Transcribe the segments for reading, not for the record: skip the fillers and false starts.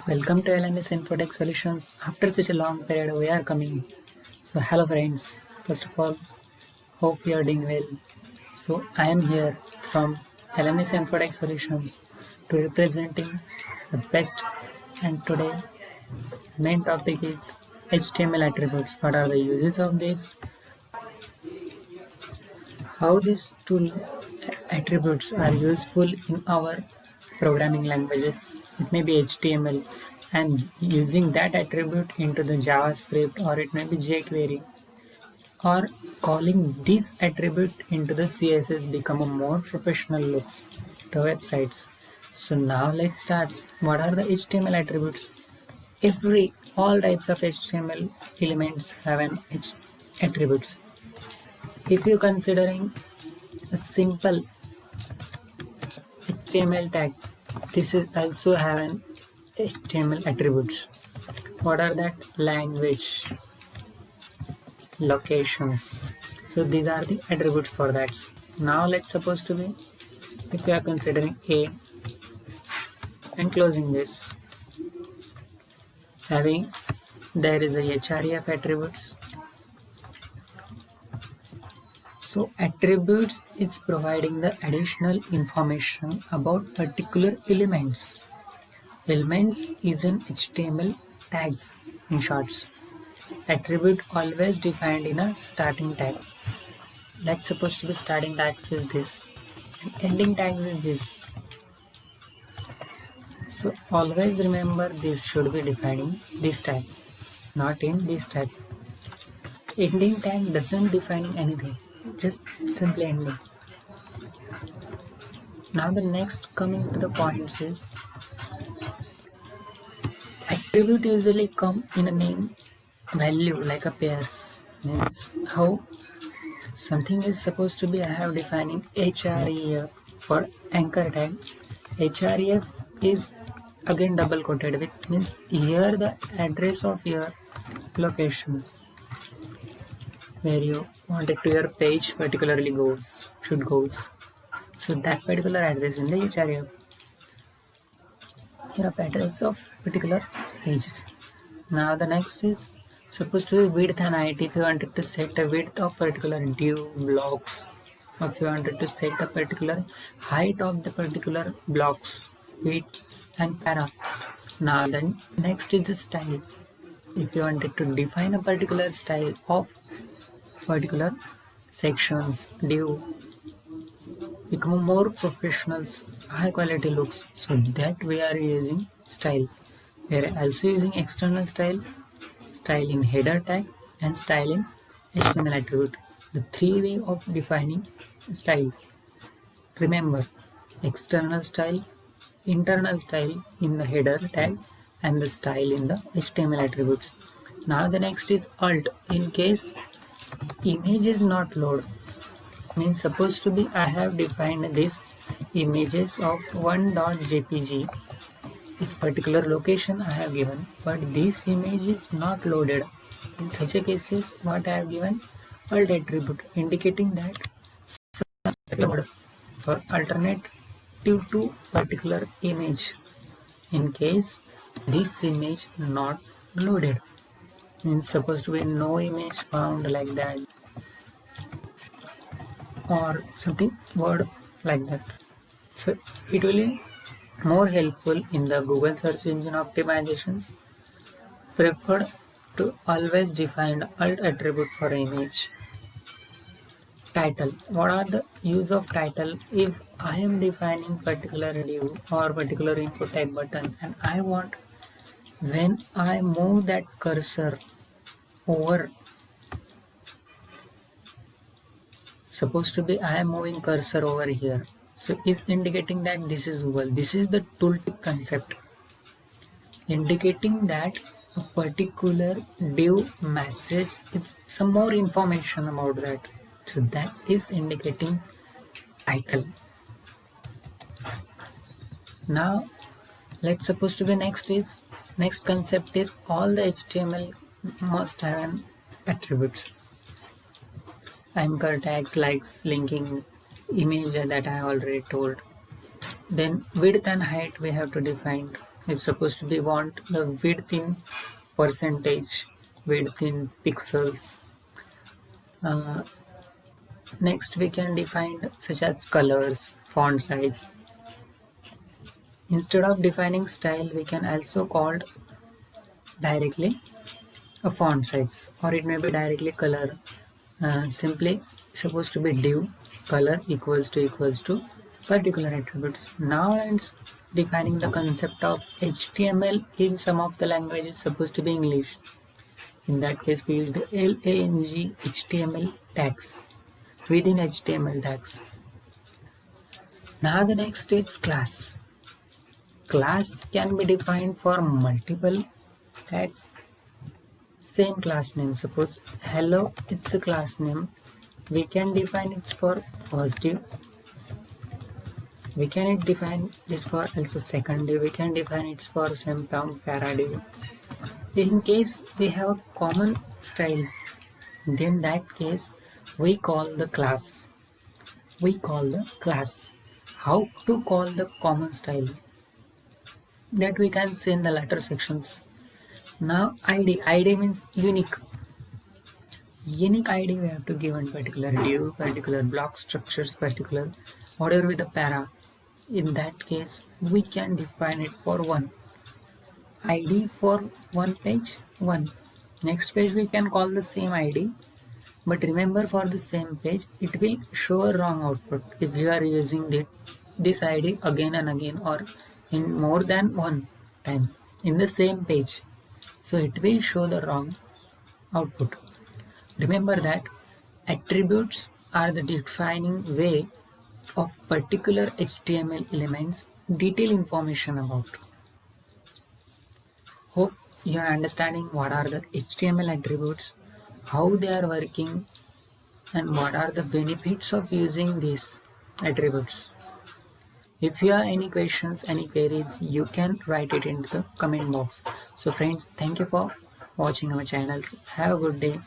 Welcome to LMS Infotech Solutions. After such a long period, we are coming. So, hello friends. First of all, hope you are doing well. So, I am here from LMS Infotech Solutions to representing the best. And today, main topic is HTML attributes. What are the uses of this? How these tool attributes are useful in our programming languages. It may be HTML and using that attribute into the JavaScript, or it may be jQuery, or calling this attribute into the CSS become a more professional looks to websites. So now let's start. What are the HTML attributes? All types of HTML elements have an attributes. If you're considering a simple HTML tag, this is also have an HTML attributes. What are that? Language, locations. So these are the attributes for that. Now let's suppose to be, if you are considering A and closing this, having there is a href attributes. So attributes is providing the additional information about particular elements. Elements is an HTML tags in shorts. Attribute always defined in a starting tag. Let's suppose to be starting tags is this and ending tag is this. So always remember this should be defining this tag, not in this tag. Ending tag doesn't define anything, just simply ending. Now the next coming to the points is attribute usually come in a name value like a pairs. Means how something is supposed to be, I have defining href for anchor tag. Href is again double quoted with, means here the address of your location where you wanted to your page particularly should goes. So that particular address in the href here of address of particular pages. Now the next is supposed to be width and height. If you wanted to set a width of particular div blocks, or if you wanted to set a particular height of the particular blocks, width and para. Now then next is the style. If you wanted to define a particular style of particular sections, div, become more professionals, high quality looks, so that we are using style. We are also using external style in header tag and style in HTML attribute. The three way of defining style. Remember, external style, internal style in the header tag and the style in the HTML attributes. Now the next is alt. In case image is not load, means supposed to be I have defined this images of 1.jpg, this particular location I have given, but this image is not loaded. In such a cases, what I have given alt attribute indicating that load for alternative to particular image. In case this image not loaded, means supposed to be no image found like that, or something word like that. So it will be more helpful in the Google search engine optimizations. Preferred to always define alt attribute for image. Title. What are the use of title? If I am defining particular div or particular input type button and I want when I move that cursor over, supposed to be I am moving cursor over here, so is indicating that this is Google. This is the tooltip concept, indicating that a particular div message is some more information about that. So that is indicating title. Now let's suppose to be next concept is all the HTML must have an attributes. Anchor tags, likes, linking, image that I already told. Then width and height we have to define. If supposed to be want the width in percentage, width in pixels. Uh, Next we can define such as colors, font size. Instead of defining style, we can also call directly a font size, or it may be directly color. Simply supposed to be div color equals to particular attributes. Now it's defining the concept of HTML in some of the languages supposed to be English. In that case, we use the lang HTML tags within HTML tags. Now the next is class. Class can be defined for multiple tags. Same class name. Suppose hello, it's a class name. We can define it for positive. We can define this for also secondary. We can define it for same term paradiv. In case we have a common style, then that case we call the class. We call the class. How to call the common style? That we can see in the later sections. Now ID means unique. Unique ID we have to give one particular div, particular block structures, particular whatever with the para. In that case, we can define it for one. ID for one page, one. Next page we can call the same ID, but remember for the same page, it will show a wrong output if you are using this ID again and again or in more than one time in the same page. So it will show the wrong output. Remember that attributes are the defining way of particular HTML elements detail information about. Hope you are understanding what are the HTML attributes, how they are working, and what are the benefits of using these attributes. If you have any questions, any queries, you can write it into the comment box. So friends, thank you for watching our channels. Have a good day.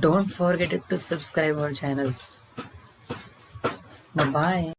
Don't forget to subscribe our channels. Bye bye.